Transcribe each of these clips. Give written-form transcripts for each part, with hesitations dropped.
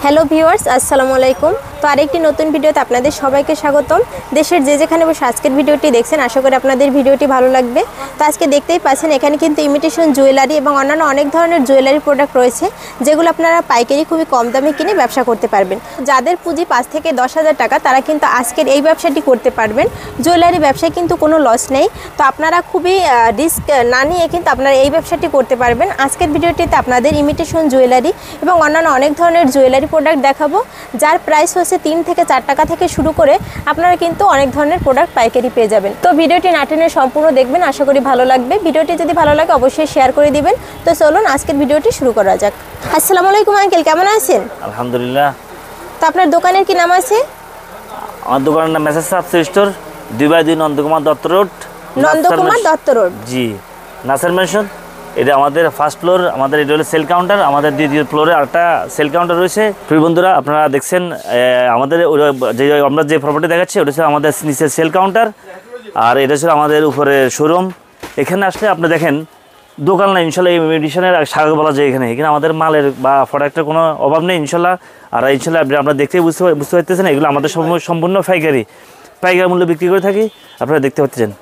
Hello viewers, আসসালামু আলাইকুম। তো আরেকটি নতুন ভিডিওতে আপনাদের সবাইকে স্বাগতম। দেশের যে যেখানে বসে আজকের ভিডিওটি দেখছেন, আশা করি আপনাদের ভিডিওটি ভালো লাগবে। তো আজকে দেখতেই পাচ্ছেন এখানে কিন্তু ইমিটেশন জুয়েলারি এবং অন্যান্য অনেক ধরনের জুয়েলারি প্রোডাক্ট রয়েছে, যেগুলো আপনারা পাইকারি খুবই কম দামে কিনে ব্যবসা করতে পারবেন। যাদের পুঁজি 5 থেকে 10,000 টাকা, তারা কিন্তু আজকের এই ব্যবসাটি করতে পারবেন। জুয়েলারি ব্যবসায় কিন্তু কোনো লস নেই। তো আপনারা খুবই রিস্ক না নিয়ে কিন্তু আপনারা এই ব্যবসাটি করতে পারবেন। আজকের ভিডিওটিতে আপনাদের ইমিটেশন জুয়েলারি এবং অন্যান্য অনেক ধরনের জুয়েলারি প্রোডাক্ট দেখাবো, যার প্রাইস হচ্ছে 3 থেকে 4 টাকা থেকে শুরু করে আপনারা কিন্তু অনেক ধরনের প্রোডাক্ট পাইকারি পেয়ে যাবেন। তো ভিডিওটি না টেনে সম্পূর্ণ দেখবেন, আশা করি ভালো লাগবে। ভিডিওটি যদি ভালো লাগে অবশ্যই শেয়ার করে দিবেন। তো চলুন আজকের ভিডিওটি শুরু করা যাক। আসসালামু আলাইকুম আঙ্কেল, কেমন আছেন? আলহামদুলিল্লাহ। তো আপনার দোকানের কি নাম আছে? আমার দোকানের নাম মেসেজ সাবসি store, 2/2 Nandakumar Dutta road. Nandakumar Dutta road, জি, নাসার মেনশন। এটা আমাদের ফার্স্ট ফ্লোর, আমাদের এটা হলো সেল কাউন্টার। আমাদের দ্বিতীয় ফ্লোরে আরেকটা সেল কাউন্টার রয়েছে। প্রিয় বন্ধুরা, আপনারা দেখছেন আমাদের যে আমরা যে প্রপার্টি দেখাচ্ছি ওটা হচ্ছে আমাদের নিচের সেল কাউন্টার, আর এটা ছিল আমাদের উপরে শোরুম। এখানে আসলে আপনি দেখেন দোকান নাই ইনশাল্লাহ, এই মেডিসিনের স্বাগত বলা যায়। এখানে আমাদের মালের বা প্রোডাক্টের কোনো অভাব নেই ইনশাল্লাহ। আর ইনশাল্লাহ আপনারা দেখতেই বুঝতে পারতেছেন, এগুলো আমাদের সম্পূর্ণ পাইকারি মূল্য বিক্রি করে থাকি। আপনারা দেখতে পাচ্ছেন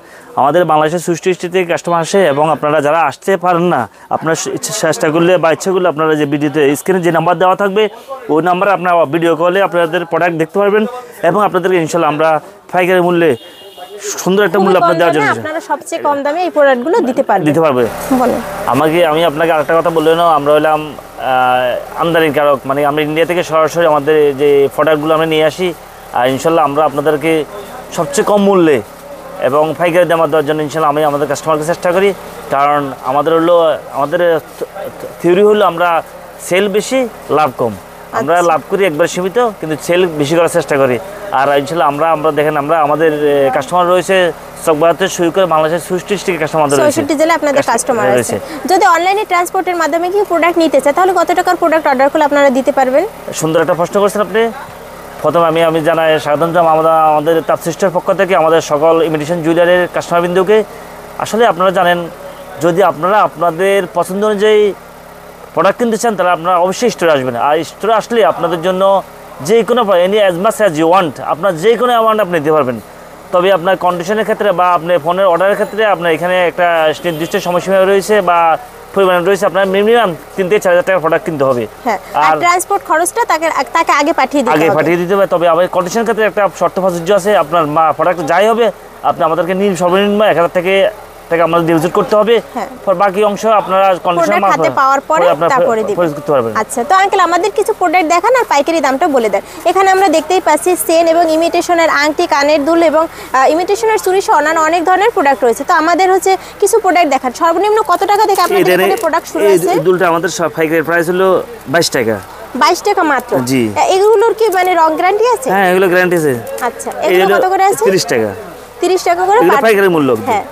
আমাদের বাংলাদেশের 60 থেকে কাস্টমার আসে, এবং আপনারা যারা আসতে পারেন না, আপনার চেষ্টা করলে বা ইচ্ছা করলে আপনারা যে ভিডিওতে স্ক্রিনে যে নাম্বার দেওয়া থাকবে ওই নাম্বারে আপনারা ভিডিও কলে আপনাদের প্রোডাক্ট দেখতে পারবেন, এবং আপনাদেরকে ইনশাল্লাহ আমরা পাইকারি মূল্যে সুন্দর একটা মূল্য আপনাদের দেওয়ার জন্য আপনারা সবচেয়ে কম দামে এই প্রোডাক্টগুলো দিতে পারবে। বলেন, আমি আপনাকে আরেকটা কথা বললে না, আমরা হলাম আমদানিকারক, মানে আমরা ইন্ডিয়া থেকে সরাসরি আমাদের যে প্রোডাক্টগুলো আমরা নিয়ে আসি, আর ইনশাল্লাহ আমরা আপনাদেরকে সবচেয়ে কম মূল্যে এবং পাইকারি দাম দেওয়ার জন্য ইনশাল্লাহ আমি আমাদের কাস্টমারকে চেষ্টা করি। কারণ আমাদের থিওরি হলো আমরা সেল বেশি লাভ কম। আমরা লাভ করি একবার সীমিত, কিন্তু সেল বেশি করার চেষ্টা করি। আর ইনশাল্লাহ আমরা দেখেন আমরা আমাদের কাস্টমার রয়েছে চকবাজার শুরু করে বাংলাদেশের 60 কাস্টমার রয়েছে, 60 জেলায় আপনাদের কাস্টমার আছে। যদি অনলাইনে ট্রান্সপোর্টের মাধ্যমে কি প্রোডাক্ট নিতে চায়, তাহলে কত টাকার প্রোডাক্ট অর্ডার করলে আপনারা দিতে পারবেন? সুন্দর একটা প্রশ্ন করছেন আপনি। প্রথমে আমি জানাই স্বাগতম আমাদের তাপসিস্টের পক্ষ থেকে আমাদের সকল ইমিটেশন জুয়েলারির কাস্টমার বিন্দুকে। আসলে আপনারা জানেন, যদি আপনারা আপনাদের পছন্দ অনুযায়ী প্রোডাক্ট কিনতে চান, তাহলে আপনারা অবশ্যই স্টোরে আসবেন। আর স্টোরে আসলে আপনাদের জন্য যে কোনো any as much as you want, আপনার যে কোনো অ্যামাউন্ট আপনি নিতে পারবেন। তবে আপনার কন্ডিশনের ক্ষেত্রে বা আপনি ফোনের অর্ডারের ক্ষেত্রে আপনার এখানে একটা নির্দিষ্ট সময়সীমা রয়েছে বা পরিমাণ রয়েছে। আপনার মিনিমাম 3 থেকে 4 হাজার টাকার প্রোডাক্ট কিনতে হবে। আর ট্রান্সপোর্ট খরচটা তাকে আগে পাঠিয়ে দিতে হবে। তবে আমাদের কন্ডিশনের ক্ষেত্রে একটা শর্ত প্রযোজ্য আছে। আপনার প্রোডাক্ট যাই হবে, আপনি আমাদেরকে সর্বনিম্ন 1000 থেকে আমাদের ডিপোজিট করতে হবে। বাকি অংশ আপনারা কন্ডিশন হাতে পাওয়ার পরে তারপরে দিবেন। আচ্ছা, তো আঙ্কেল আমাদের কিছু প্রোডাক্ট দেখান আর পাইকারি দামটা বলে দেন। এখানে আমরা দেখতেই পাচ্ছি চেন এবং ইমিটেশনের আংটি, কানের দুল এবং ইমিটেশনের চুড়ি সহ অন্যান্য অনেক ধরনের প্রোডাক্ট রয়েছে। তো আমাদের হচ্ছে কিছু প্রোডাক্ট দেখান। সর্বনিম্ন কত টাকা থেকে আপনাদের এখানে প্রোডাক্ট শুরু আছে? এই দুলটা আমাদের পাইকারি প্রাইস হলো 22 টাকা। 22 টাকা মাত্র? জি। এগুলোর কি মানে রং গ্যারান্টি আছে? হ্যাঁ, এগুলো গ্যারান্টি আছে। আচ্ছা, এগুলো কত করে আছে? 30 টাকা। 30 টাকা করে পাইকারি মূল্য। হ্যাঁ,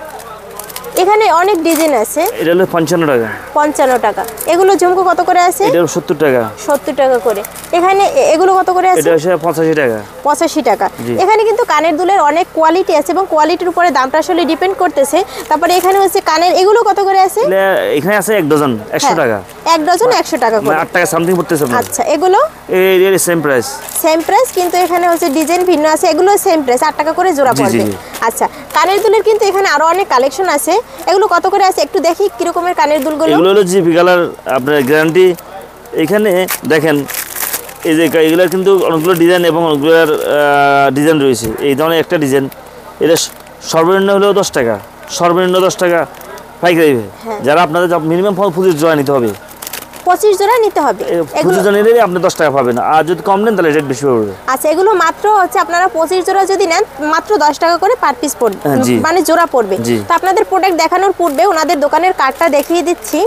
এখানে অনেক ডিজাইন আছে। এটা হলো 55 টাকা। 55 টাকা। এগুলো ঝুমকো কত করে আছে? এটা 70 টাকা। 70 টাকা করে। এখানে এগুলো কত করে আছে? এটা হচ্ছে 85 টাকা। 85 টাকা। এখানে কিন্তু কানের দুলের অনেক কোয়ালিটি আছে এবং কোয়ালিটির উপরে দামটা আসলে ডিপেন্ড করতেছে। তারপরে এখানে হচ্ছে কানের, এগুলো কত করে আছে? এখানে আছে 1 ডজন 100 টাকা। 1 ডজন 100 টাকা করে। 8 টাকা সামথিং পড়তেছে। আচ্ছা, এগুলো এর সেম প্রাইস। সেম প্রাইস, কিন্তু এখানে হচ্ছে ডিজাইন ভিন্ন আছে। এগুলো সেম প্রাইস, 8 টাকা করে জোড়া পড়বে। আচ্ছা, কানের দুলের কিন্তু এখানে আরো অনেক কালেকশন আছে। এগুলো কত করে আছে একটু দেখি কি রকমের কানের দুলগুলো। এগুলো হলো জিপি কালার, আপনার গ্যারান্টি। এখানে দেখেন এই যে এগুলোর কিন্তু অনেকগুলো ডিজাইন এবং অনেকগুলোর ডিজাইন রয়েছে। এই ধরনের একটা ডিজাইন, এটা সর্বনিম্ন হলো 10 টাকা। সর্বনিম্ন 10 টাকা পাইকারি। যারা আপনাদের মিনিমাম 25 জোড়া নিতে হবে। 25 জোড়া নিতে হবে। 25 জোড়া নিলে আপনি 10 টাকা পাবেন, আর যদি কম নেন তাহলে রেট বেশি পড়বে। আচ্ছা, এগুলো মাত্র হচ্ছে আপনারা 25 জোড়া যদি নেন, মাত্র 10 টাকা করে পার পিস পড়বে, মানে জোড়া পড়বে। তো আপনাদের প্রোডাক্ট দেখানোর পূর্বে ওনাদের দোকানের কার্ডটা দেখিয়ে দিচ্ছি।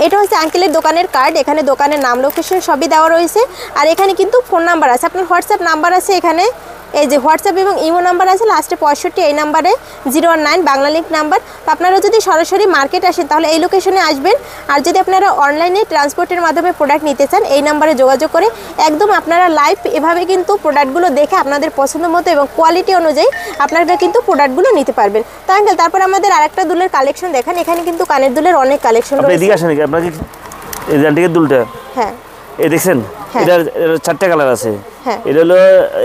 এটা হচ্ছে আঙ্কেলের দোকানের কার্ড। এখানে দোকানের নাম, লোকেশন সবই দেওয়া রয়েছে। আর এখানে কিন্তু ফোন নাম্বার আছে, আপনার হোয়াটসঅ্যাপ নাম্বার আছে এখানে। এই যে হোয়াটসঅ্যাপ এবং ইমো নাম্বার আছে লাস্টে 65, এই নাম্বারে 019 বাংলা লিঙ্ক নাম্বার। তো আপনারা যদি সরাসরি মার্কেট আসেন তাহলে এই লোকেশনে আসবেন। আর যদি আপনারা অনলাইনে ট্রান্সপোর্টের মাধ্যমে প্রোডাক্ট নিতে চান, এই নাম্বারে যোগাযোগ করে একদম আপনারা লাইভ এভাবে কিন্তু প্রোডাক্টগুলো দেখে আপনাদের পছন্দ মতো এবং কোয়ালিটি অনুযায়ী আপনারা কিন্তু প্রোডাক্টগুলো নিতে পারবেন। তো আঙ্কেল, তারপর আমাদের আরেকটা দুলের কালেকশন দেখান। এখানে কিন্তু কানের দুলের অনেক কালেকশন রয়েছে। আপনাকে এই দুলটা, হ্যাঁ, এই দেখছেন হ্যাঁ। এটা 4টা কালার আছে। হ্যাঁ।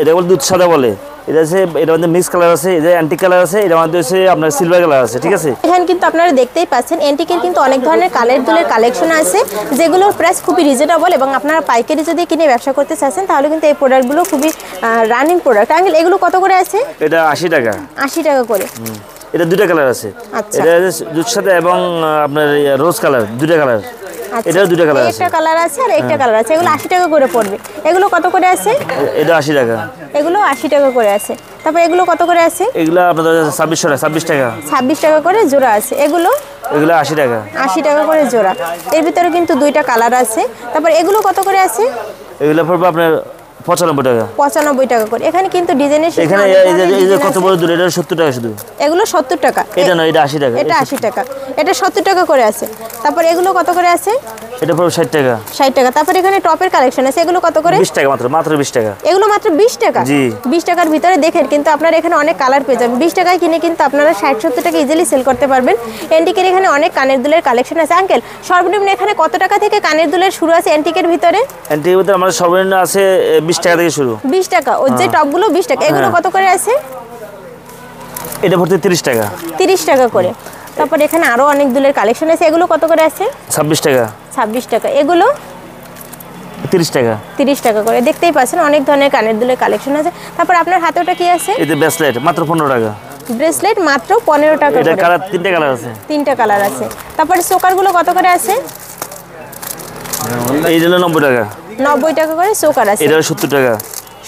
এটা বলে দুধ সাদা বলে, এটা আছে, এটা মধ্যে মিক্স কালার আছে, এটা অ্যান্টিক কালার আছে, এটা মধ্যে হচ্ছে আপনার সিলভার কালার আছে, ঠিক আছে। এখানে কিন্তু আপনারা দেখতেই পাচ্ছেন অ্যান্টিকের কিন্তু অনেক ধরনের কালের দুলের কালেকশন আছে, যেগুলোর প্রাইস খুবই রিজনেবল, এবং আপনারা পাইকারি যদি কিনে ব্যবসা করতে চাচ্ছেন তাহলে কিন্তু এই প্রোডাক্টগুলো খুবই রানিং প্রোডাক্ট। আঙ্কেল এগুলো কত করে আছে? এটা 80 টাকা। 80 টাকা করে। এটা 2টা কালার আছে। আচ্ছা। এটা দুধ সাদা এবং আপনার রোজ কালার, 2টা কালার। এটাও 2টা কালার আছে। একটা কালার আছে আর একটা কালার আছে, এগুলো 80 টাকা করে পড়বে। এগুলো কত করে আছে? এটা 80 টাকা। এগুলো 80 টাকা করে আছে। তারপর এগুলো কত করে আছে? এগুলো আপনাদের 26 টাকা। 26 টাকা করে জোড়া আছে। এগুলো 80 টাকা। 80 টাকা করে জোড়া। এর ভিতরে কিন্তু 2টা কালার আছে। তারপর এগুলো কত করে আছে? এগুলো পড়বে আপনার 95 টাকা। 95 টাকা করে। এখানে কিন্তু ডিজাইনের এখানে এই যে কত বড় দূর, এটা 70 টাকা শুধু। এগুলো 70 টাকা। এটা নয়, এটা 80 টাকা। এটা 80 টাকা। এটা 70 টাকা করে আছে। তারপর এগুলো কত করে আছে? এটা পড়বে 60 টাকা। 60 টাকা। তারপর এখানে টপের কালেকশন আছে, এগুলো কত করে? 20 টাকা মাত্র 20 টাকা। এগুলো মাত্র 20 টাকা। জি। 20 টাকার ভিতরে দেখেন কিন্তু আপনারা এখানে অনেক কালার পেয়ে যাবেন। 20 টাকায় কিনে কিন্তু আপনারা 60-70 টাকা ইজিলি সেল করতে পারবেন। অ্যান্টিকের এখানে অনেক কানের দুলের কালেকশন আছে। আঙ্কেল সর্বনিম্ন এখানে কত টাকা থেকে কানের দুলের শুরু আছে অ্যান্টিকের ভিতরে? অ্যান্টিকের ভিতরে আমাদের সর্বনিম্ন আছে 20 টাকা থেকে শুরু। 20 টাকা। ওই যে টপগুলো 20 টাকা। এগুলো কত করে আছে? এটা পড়তে 30 টাকা। 30 টাকা করে। তারপর এখানে আরো অনেক দুলের কালেকশন আছে, এগুলো কত করে আছে? 26 টাকা। 26 টাকা। এগুলো 30 টাকা। 30 টাকা করে। দেখতেই পাচ্ছেন অনেক ধরনের কানের দুলের কালেকশন আছে। তারপর আপনার হাতে ওটা কি আছে? এতে ব্রেসলেট মাত্র 15 টাকা। ব্রেসলেট মাত্র 15 টাকা এটা করে। কালার 3টা কালার আছে। 3টা কালার আছে। তারপরে চোকারগুলো কত করে আছে? এই হলো 90 টাকা। 90 টাকা করে চোকার আছে। এটা 70 টাকা।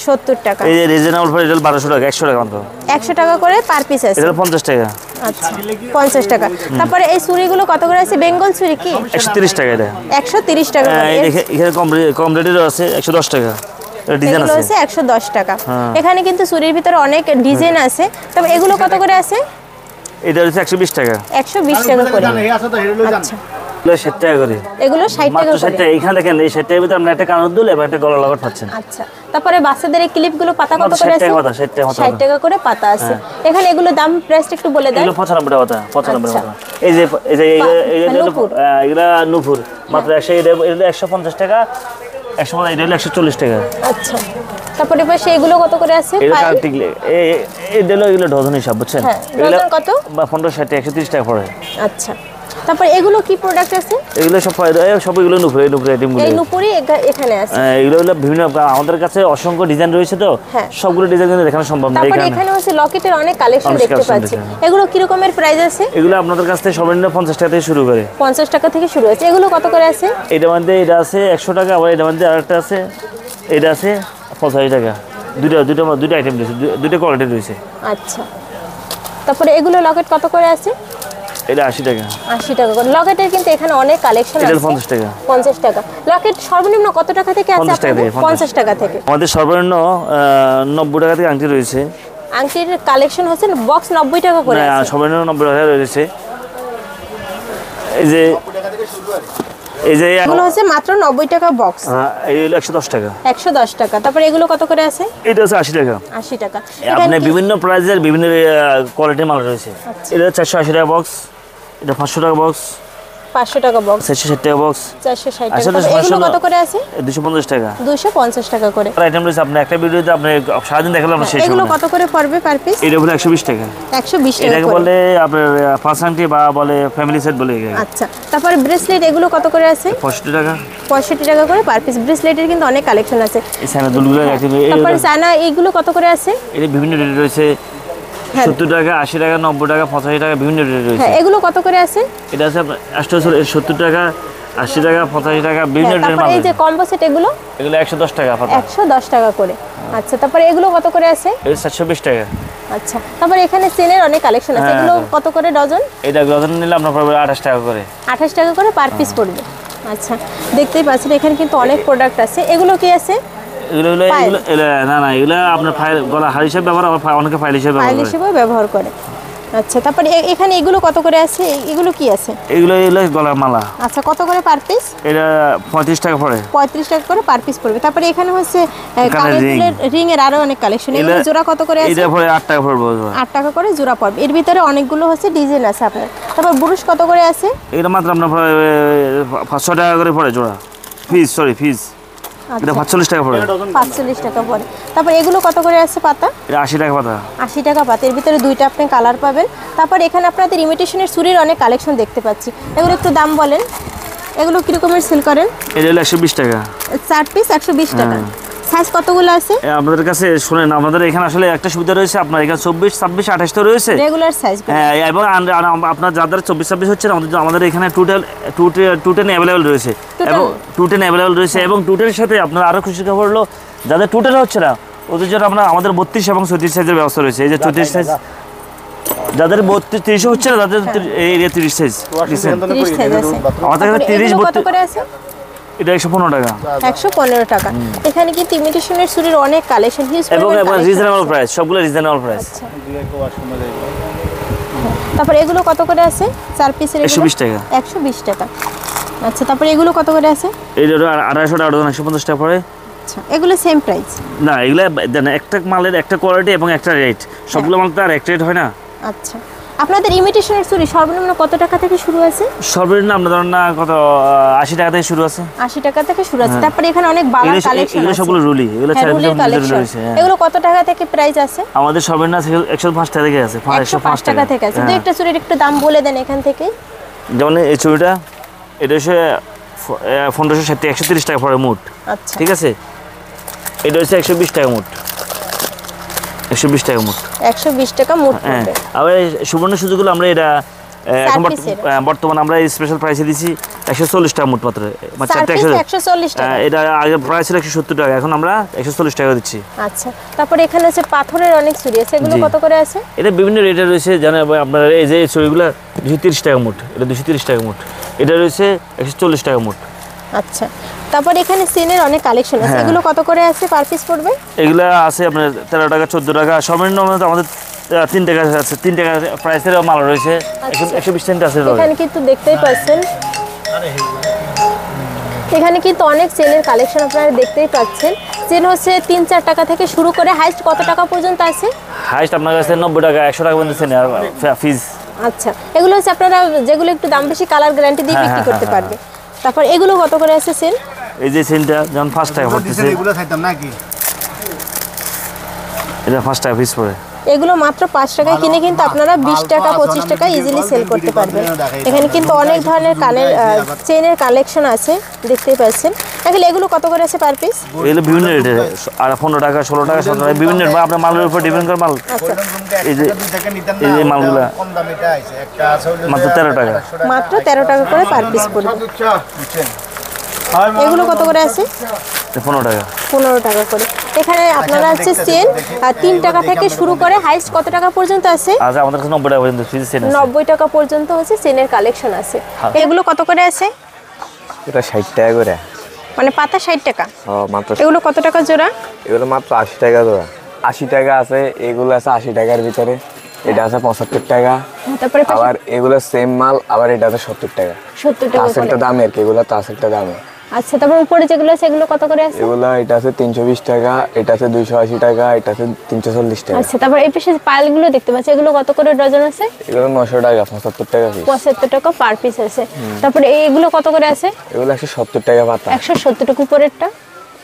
70 টাকা। এই যে রিজনেবল প্রাইস এটা 1200 টাকা, 100 টাকা মাত্র। 100 টাকা করে পার পিস আছে। এটা 50 টাকা। আচ্ছা 50 টাকা। তারপরে এই চুড়িগুলো কত করে আছে? বেঙ্গল চুড়ি কি? 130 টাকা এটা। 130 টাকা করে। এই দেখে এখানে কম রেটেরও আছে 110 টাকা। এটা ডিজাইন এগুলো আছে। হচ্ছে 110 টাকা। এখানে কিন্তু চুড়ির ভিতরে অনেক ডিজাইন আছে। তবে এগুলো কত করে আছে? এটা হচ্ছে 120 টাকা। 120 টাকা করে। আচ্ছা এগুলো 60 টাকা করে। এগুলো 60 মাত্র টাকা 60 করে। টাকা। এখানে দেখেন এই 60 টাকার ভিতরে আপনি একটা কানের দুল এবং একটা গলার লগট পাচ্ছেন। আচ্ছা তারপরে বাচ্চাদের এই ক্লিপগুলো পাতা কত মাত্র করে 60 আছে? টাকা পাতা, 60 টাকা 60 টাকা করে পাতা আছে। এখানে এগুলো দাম প্রাইস একটু বলে দেন। এগুলো 95 টাকা পাতা, 95 আচ্ছা। টাকা। এই যে নূপুর। এগুলা নূপুর মাত্র 100, এটা 150 টাকা। 150, এটা হলো 140 টাকা। আচ্ছা তারপরে পাশে এগুলো কত করে আছে? এটা পাইল? কার্টিক এগুলো ডজন হিসাব বুঝছেন। হ্যাঁ, এগুলো ডজন কত? 15, 60, 130 টাকা পড়ে। আচ্ছা তারপরে এগুলো কি প্রোডাক্ট আছে? এগুলো সব এগুলো নুপুর আইটেমগুলো। এই নুপুরি এখানে আছে। এগুলো হলো বিভিন্ন, আমাদের কাছে অসংখ্য ডিজাইন রয়েছে তো, হ্যাঁ। সবগুলো ডিজাইন কিন্তু দেখানো সম্ভব না। তারপরে এখানে হচ্ছে লকেটের অনেক কালেকশন অনেক দেখতে collection পাচ্ছি। দেখেন। এগুলো কি রকমের প্রাইস আছে? এগুলো আপনাদের কাছ থেকে সর্বনিম্ন 50 টাকা থেকে শুরু করে। 50 টাকা থেকে শুরু হচ্ছে। এগুলো কত করে আছে? এটার মধ্যে এটা আছে 100 টাকা, আবার এটার মধ্যে আরেকটা আছে, এটা আছে 85 টাকা। দুটো আইটেম রয়েছে, দুটো কোয়ালিটি রয়েছে। আচ্ছা তারপরে এগুলো লকেট কত করে আছে? এটা 80 টাকা। 80 টাকা করে। লকেটের কিন্তু এখানে অনেক কালেকশন এটা আছে। 50 টাকা। 50 টাকা। লকেট সর্বনিম্ন কত টাকা থেকে আছে 50 টাকা আপনাদের? থেকে, 50 টাকা থেকে। আমাদের সর্বনিম্ন 90 টাকা থেকে আংটি রয়েছে। আংটির কালেকশন হচ্ছে বক্স 90 টাকা করে না, আছে। সর্বনিম্ন 90 টাকা রয়েছে। এই যে এগুলো হচ্ছে মাত্র 90 টাকা বক্স। এই হলো 110 টাকা। 110 টাকা। তারপরে এগুলো কত করে আছে? এটা হচ্ছে 80 টাকা। 80 টাকা। আপনি বিভিন্ন প্রাইজের বিভিন্ন কোয়ালিটির মাল রয়েছে। এটা 480 টাকা বক্স, এটা 500 টাকা বক্স, 500 টাকা বক্স, 460 টাকা বক্স, 460 টাকা। আসলে তারপরে এগুলো কত করে আছে? 250 টাকা। 250 টাকা করে। আইটেম রয়েছে, আপনি একটা ভিডিওতে আপনি সারাদিন দেখালে আপনার শেষ হবে এগুলো না। কত করে পড়বে পার পিস? এটা হলো 120 টাকা। 120 টাকা এটাকে করে। বলে আপনার ফার্স্ট আংটি বা বলে ফ্যামিলি সেট বলে। আচ্ছা তারপরে ব্রেসলেট এগুলো কত করে আছে? 65 টাকা। 65 টাকা করে পার পিস। ব্রেসলেটের কিন্তু অনেক কালেকশন আছে। এই সাইনা দুলগুলো আইটেম, তারপরে চায়না এইগুলো কত করে আছে? এটা বিভিন্ন রেট রয়েছে। হ্যাঁ। 70 টাকা, 80 টাকা, 90 টাকা, 85 টাকা, বিভিন্ন রেট রয়েছে। হ্যাঁ এগুলো কত করে আছে? এটা আছে আপনার 70 টাকা, 80 টাকা, 85 টাকা, বিভিন্ন হ্যাঁ, রেটের তারপরে মাল। এই যে কম্বো সেট এগুলো এগুলো 110 টাকা পাতা। 110 টাকা করে। আচ্ছা তারপরে এগুলো কত করে আছে? এটা 720 টাকা। আচ্ছা তারপরে এখানে চেনের অনেক কালেকশন আছে। হ্যাঁ, এগুলো হ্যাঁ। কত করে ডজন? এটা ডজন নিলে আপনার পড়বে 28 টাকা করে। 28 টাকা করে পার পিস পড়বে। আচ্ছা দেখতেই পাচ্ছেন এখানে কিন্তু অনেক প্রোডাক্ট আছে। এগুলো কি আছে? ফাইল। না এগুলো আপনার ফাইল গলা হার হিসেবে ব্যবহার, আবার অনেকে ফাইল হিসেবে ফাইল ব্যবহার করে। হিসেবে ব্যবহার করে। আচ্ছা তারপরে এখানে এগুলো কত করে আছে? এগুলো কি আছে? এগুলো গলার মালা। আচ্ছা কত করে পার পিস? এটা 35 টাকা পড়ে। 35 টাকা করে পার পিস পড়বে। তারপরে এখানে হচ্ছে কানের ring। দুলের রিং এর আরো অনেক কালেকশন। এগুলো জোড়া কত করে আছে? এটা পড়ে 8 টাকা পড়বে। 8 টাকা করে জোড়া পড়বে। এর ভিতরে অনেকগুলো হচ্ছে ডিজাইন আছে আপনার। তারপর ব্রুশ কত করে আছে? এটা মাত্র আপনার 500 টাকা করে পড়ে জোড়া। ফিস এটা 45 টাকা পড়ে। 45 টাকা পড়ে। তারপর এগুলো কত করে আছে পাতা? এটা 80 টাকা পাতা। 80 টাকা পাতা। এর ভিতরে দুইটা আপনি কালার পাবেন। তারপর এখানে আপনাদের ইমিটেশনের চুড়ির অনেক কালেকশন দেখতে পাচ্ছি। এগুলো একটু দাম বলেন, এগুলো কীরকমের সেল করেন? এটা হলো 120 টাকা 4 পিস 120 টাকা। সাইজ কতগুলো আছে? আপনাদের কাছে শুনেন, আমাদের এখানে আসলে একটা সুবিধা রয়েছে, আপনার এখানে 24, 26, 28 তো রয়েছে রেগুলার সাইজ। হ্যাঁ, এবং আপনার যাদের 24, 26 হচ্ছে আমাদের এখানে টোটাল 210 অ্যাভেলেবল রয়েছে, এবং 210 অ্যাভেলেবল রয়েছে, এবং 210 সাথে আপনার আরও খুশি খবর হলো যাদের 210 হচ্ছে না ওদের জন্য আমাদের 32 এবং 34 সাইজের ব্যবস্থা রয়েছে। এই যে 34 সাইজ, যাদের 32, 30 হচ্ছে না তাদের এই 30 সাইজ। 30 সাইজ আছে। আমাদের এখানে 30, এগুলো কত 32 করে আছে? এটা 115 টাকা। 115 টাকা। এখানে কিন্তু ইমিটেশনের চুড়ির অনেক কালেকশন, হিউজ এবং রিজনেবল প্রাইস, সবগুলো রিজনেবল প্রাইস। তারপর এগুলো কত করে আছে? 4 পিসের 120 টাকা। 120 টাকা। আচ্ছা, তারপর এগুলো কত করে আছে? এইটা 250 টাকা, 150 টাকা পড়ে। আচ্ছা, এগুলো সেম প্রাইস? না, এগুলো দেন একটা মালের একটা কোয়ালিটি এবং একটা রেট, সবগুলো মাল তো আর এক রেট হয় না। আচ্ছা, আপনাদের ইমিটেশনের চুড়ি সর্বনিম্ন কত টাকা থেকে শুরু আছে? সর্বনিম্ন আমরা ধরেন না কত 80 টাকা থেকে শুরু আছে। 80 টাকা থেকে শুরু আছে। তারপরে এখানে অনেক বালার কালেকশন এগুলো আছে। সবগুলো রুলি, এগুলো রুলির কালেকশন। এগুলো কত টাকা থেকে প্রাইস আছে? আমাদের সর্বনিম্ন 105 টাকা থেকে আছে। 105 টাকা থেকে আছে। তো একটা চুড়ির একটু দাম বলে দেন এখান থেকে। যেমন এই চুড়িটা, এটা হচ্ছে 1560, 130 টাকা পড়ে মুট। আচ্ছা, ঠিক আছে। এটা হচ্ছে 120 টাকা মুট, 120 টাকা মুট। 120 টাকা মুট পড়বে। আবার সুবর্ণ সুযোগগুলো আমরা এটা এখন বর্তমানে আমরা স্পেশাল প্রাইসে দিছি 140 টাকা মুট মাত্র। 140 টাকা। এটা আগে প্রাইস ছিল 170 টাকা, এখন আমরা 140 টাকা দিচ্ছি। আচ্ছা, তারপরে এখানে হচ্ছে পাথরের অনেক চুড়ি আছে, এগুলো কত করে আছে? এটা বিভিন্ন রেটে রয়েছে, জানেন আপনার এই যে চুড়িগুলো 230 টাকা মুট, এটা 230 টাকা মুট, এটা রয়েছে 140 টাকা মুট। আচ্ছা, তারপর এখানে চেনের অনেক কালেকশন আছে, এগুলো কত করে আছে পার পিস পড়বে? এগুলো আছে আপনার 13 টাকা, 14 টাকা, সর্বনিম্ন আমাদের 3 টাকা আছে, 3 টাকা প্রাইসের মাল রয়েছে, 120 সেন্ট আছে। এখানে কিন্তু দেখতেই পাচ্ছেন, এখানে কিন্তু অনেক চেনের কালেকশন আপনারা দেখতেই পাচ্ছেন। চেন হচ্ছে 3-4 টাকা থেকে শুরু করে হাইস্ট কত টাকা পর্যন্ত আছে? হাইস্ট আপনার কাছে 90 টাকা, 100 টাকা পর্যন্ত চেন ফিজ। আচ্ছা, এগুলো হচ্ছে আপনারা যেগুলো একটু দাম বেশি কালার গ্যারান্টি দিয়ে বিক্রি করতে পারবে। তারপর এগুলো কত করে আছে চেন? এই যে চেনটা যেমন 5 টাকা পড়তেছে, এগুলো খাইতাম নাকি? এটা 5 টাকা পিস পড়ে। এগুলো মাত্র 5 টাকায় কিনে কিন্তু আপনারা 20 টাকা 25 টাকা ইজিলি সেল করতে পারবেন। এখানে কিন্তু অনেক ধরনের কানের চেনের কালেকশন আছে, দেখতেই পাচ্ছেন। তাহলে এগুলো কত করে আছে পার পিস? এগুলো বিভিন্ন রেটে, আর 15 টাকা, 16 টাকা, 17 টাকা, বিভিন্ন আপনার মালের উপর ডিপেন্ড করে মাল। এই যে মালগুলো মাত্র 13 টাকা, মাত্র 13 টাকা করে পার পিস পড়বে। এগুলো কত করে আছে? 15 টাকা, 15 টাকা করে। এখানে আপনারা হচ্ছে চেন 3 টাকা থেকে শুরু করে হাইস্ট কত টাকা পর্যন্ত আছে? আচ্ছা, আমাদের কাছে 90 টাকা পর্যন্ত ফিজ চেন আছে। 90 টাকা পর্যন্ত হচ্ছে চেনের কালেকশন আছে। এগুলো কত করে আছে? এটা 60 টাকা করে। মানে পাতা 60 টাকা? মাত্র। এগুলো কত টাকা জোড়া? এগুলো মাত্র 80 টাকা জোড়া। 80 টাকা আছে, এগুলো আছে 80 টাকার ভিতরে, এটা আছে 75 টাকা। তারপরে আবার এগুলো সেম মাল, আবার এটা আছে 70 টাকা। 70 টাকা করে। একটা দামে আর কি, এগুলো তাস একটা দামে। আচ্ছা, তারপর উপরে যেগুলো আছে এগুলো কত করে আছে? এগুলো এটা আছে 320 টাকা, এটা আছে 280 টাকা, এটা আছে 340 টাকা। আচ্ছা, তারপর এই পাশে পাইলগুলো দেখতে পাচ্ছি, এগুলো কত করে ডজন আছে? এগুলো 900 টাকা, 75 টাকা পিস। 75 টাকা পার পিস আছে। তারপরে এইগুলো কত করে আছে? এগুলো 170 টাকা পাতা। 170 টাকা। উপরেরটা?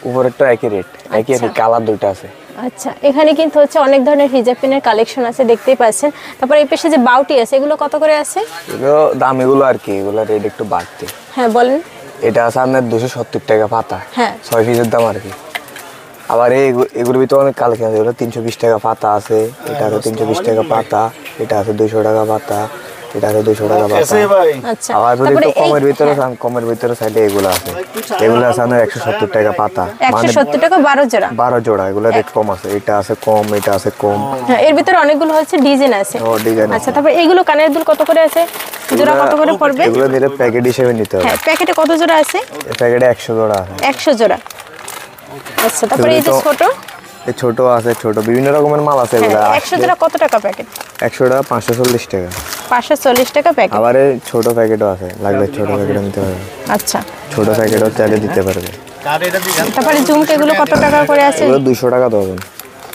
উপরেরটা একই রেট, একই রেট, কালার দুইটা আছে। আচ্ছা, এখানে কিন্তু হচ্ছে অনেক ধরনের হিজাব পিনের কালেকশন আছে, দেখতেই পাচ্ছেন। তারপর এই পাশে যে বাউটি আছে এগুলো কত করে আছে? এগুলো দাম এগুলো আর কি, এগুলো রেট একটু বাড়তে। হ্যাঁ, বলেন। এটা আছে আপনার 270 টাকা পাতা, হ্যাঁ, 6 পিসের দাম আর কি। আবার এগুলোর ভিতরে অনেক কালেকশন আছে, এগুলো 320 টাকা পাতা আছে, এটা আছে 320 টাকা পাতা, এটা আছে 200 টাকা পাতা, এটা আছে 200 টাকা পাতা। আচ্ছা, আবার যদি তারপরে একটু কমের ভিতরে সাইডে এগুলো আছে, এগুলো আছে আপনার 170 টাকা পাতা, 170 টাকা 12 জোড়া। 12 জোড়া, এগুলো রেট কম আছে, এটা আছে কম, এটা আছে কম। হ্যাঁ, এর ভিতরে অনেকগুলো হচ্ছে ডিজাইন আছে। ডিজাইন। আচ্ছা, তারপর এইগুলো কানের দুল কত করে আছে? জোড়া কত করে পড়বে? এগুলো নিলে প্যাকেট হিসেবে নিতে হবে। হ্যাঁ, প্যাকেটে কত জোড়া আছে? এই প্যাকেটে 100 জোড়া আছে। 100 জোড়া। আচ্ছা, তারপরে এই যে ছোট, এই ছোট আছে, ছোট বিভিন্ন রকমের মাল আছে এগুলো। 100 জোড়া কত টাকা প্যাকেট? 100 টাকা 540 টাকা। 540 টাকা প্যাকেট। আবার এই ছোট প্যাকেটও আছে, লাগলে ছোট প্যাকেটও নিতে পারবে। আচ্ছা, ছোট প্যাকেটও চাইলে দিতে পারবে। তারপরে ঝুমকে এগুলো কত টাকা করে আছে? এগুলো 200 টাকা ডজন।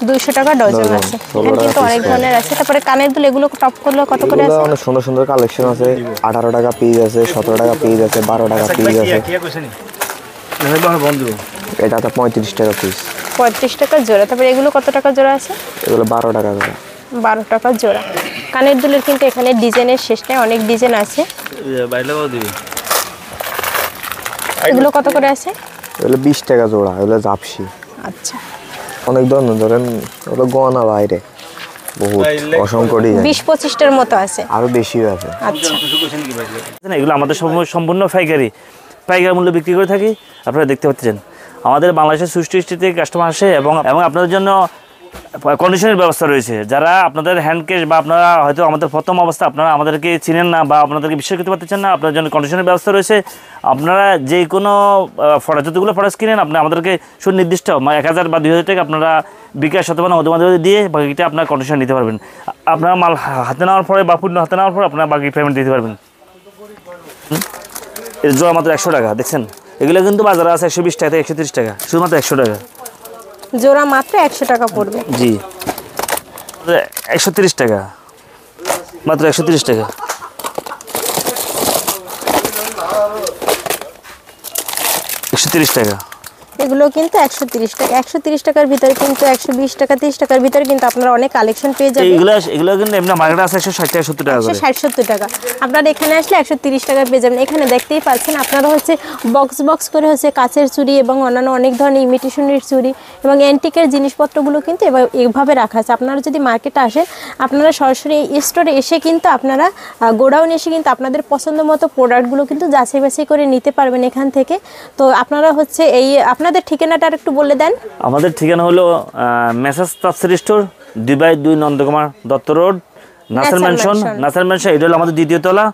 200 টাকা ডজন আছে। এখানে কিন্তু অনেক ধরনের আছে। তারপরে কানের দুল এগুলো টপ করলে কত করে আছে? অনেক সুন্দর সুন্দর কালেকশন আছে, 18 টাকা পিস আছে, 17 টাকা পিস আছে, 12 টাকা পিস আছে। বন্ধু এটা তো 35 টাকা পিস। 35 টাকা জোড়া। তারপরে এগুলো কত টাকা জোড়া আছে? এগুলো 12 টাকা করে। 12 টাকা জোড়া। কানের দুলের কিন্তু এখানে ডিজাইনের শেষ নেই, অনেক ডিজাইন আছে। এগুলো কত করে আছে? এগুলো 20 টাকা জোড়া। এগুলো জাপসি। আচ্ছা, অনেক ধরনের, ধরেন ওগুলো গহনা বাইরে বহুত অসংখ্য ডিজাইন, 20-25টার মতো আছে, আরো বেশিও আছে। আচ্ছা। এগুলো আমাদের সম্পূর্ণ পাইকারি মূল্যে বিক্রি করে থাকি। আপনারা দেখতে পাচ্ছেন আমাদের বাংলাদেশের সুষ্ঠু থেকে কাস্টমার আসে এবং আপনাদের জন্য কন্ডিশনের ব্যবস্থা রয়েছে। যারা আপনাদের হ্যান্ড ক্যাশ বা আপনারা হয়তো আমাদের প্রথম অবস্থা আপনারা আমাদেরকে চিনেন না বা আপনাদেরকে বিশ্বাস করতে পারতেছেন না, আপনার জন্য কন্ডিশনের ব্যবস্থা রয়েছে। আপনারা যে কোনো যতগুলো প্রোডাক্ট কিনেন আপনি আমাদেরকে সুনির্দিষ্ট 1000 বা 2000 টাকা আপনারা বিকাশ অথবা নগদ মাধ্যমে দিয়ে বাকিটা আপনার কন্ডিশন নিতে পারবেন। আপনারা মাল হাতে নেওয়ার পরে বা পূর্ণ হাতে নেওয়ার পরে আপনারা বাকি পেমেন্ট দিতে পারবেন। এর জোড়া মাত্র 100 টাকা। দেখছেন এগুলো কিন্তু বাজারে আছে 120 টাকা থেকে 130 টাকা, শুধুমাত্র 100 টাকা জোড়া মাত্র 100 টাকা পড়বে। জি, 130 টাকা, মাত্র 130 টাকা। 130 টাকা। এগুলো কিন্তু 130 টাকা। 130 টাকার ভিতরে কিন্তু 120 টাকা 30 টাকার ভিতরে কিন্তু আপনারা অনেক কালেকশন পেয়ে যাবেন। এগুলো কিন্তু এমনি মার্কেটে আছে 160 টাকা 70 টাকা করে। 160-70 টাকা। আপনারা এখানে আসলে 130 টাকা পেয়ে যাবেন। এখানে দেখতেই পাচ্ছেন আপনারা হচ্ছে বক্স করে হচ্ছে কাচের চুড়ি এবং অন্যান্য অনেক ধরনের ইমিটেশনের চুড়ি এবং অ্যান্টিকের জিনিসপত্রগুলো কিন্তু এইভাবে রাখা আছে। আপনারা যদি মার্কেটে আসেন আপনারা সরাসরি এই স্টোরে এসে কিন্তু আপনারা গোডাউন এসে কিন্তু আপনাদের পছন্দ মতো প্রোডাক্টগুলো কিন্তু যাচাই বাছাই করে নিতে পারবেন এখান থেকে। তো আপনারা হচ্ছে আপনাদের ঠিকানাটা একটু বলে দেন। আমাদের ঠিকানা হলো মেসার্স তাফসীর স্টোর, 2/2 নন্দকুমার দত্ত রোড, নাসার ম্যানশন। এটা হলো আমাদের দ্বিতীয় তলা।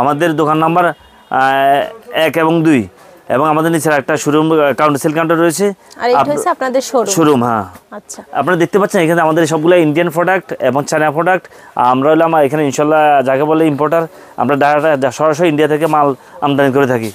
আমাদের দোকান নাম্বার 1 এবং 2 এবং আমাদের নিচে একটা শোরুম সেল কাউন্টার রয়েছে। আর এটা হচ্ছে আপনাদের শোরুম। হ্যাঁ, আচ্ছা। আপনারা দেখতে পাচ্ছেন এখানে আমাদের সবগুলো ইন্ডিয়ান প্রোডাক্ট এবং চায়না প্রোডাক্ট। আমরা হলাম এখানে ইনশাল্লাহ যাকে বলে ইম্পোর্টার, আমরা সরাসরি ইন্ডিয়া থেকে মাল আমদানি করে থাকি।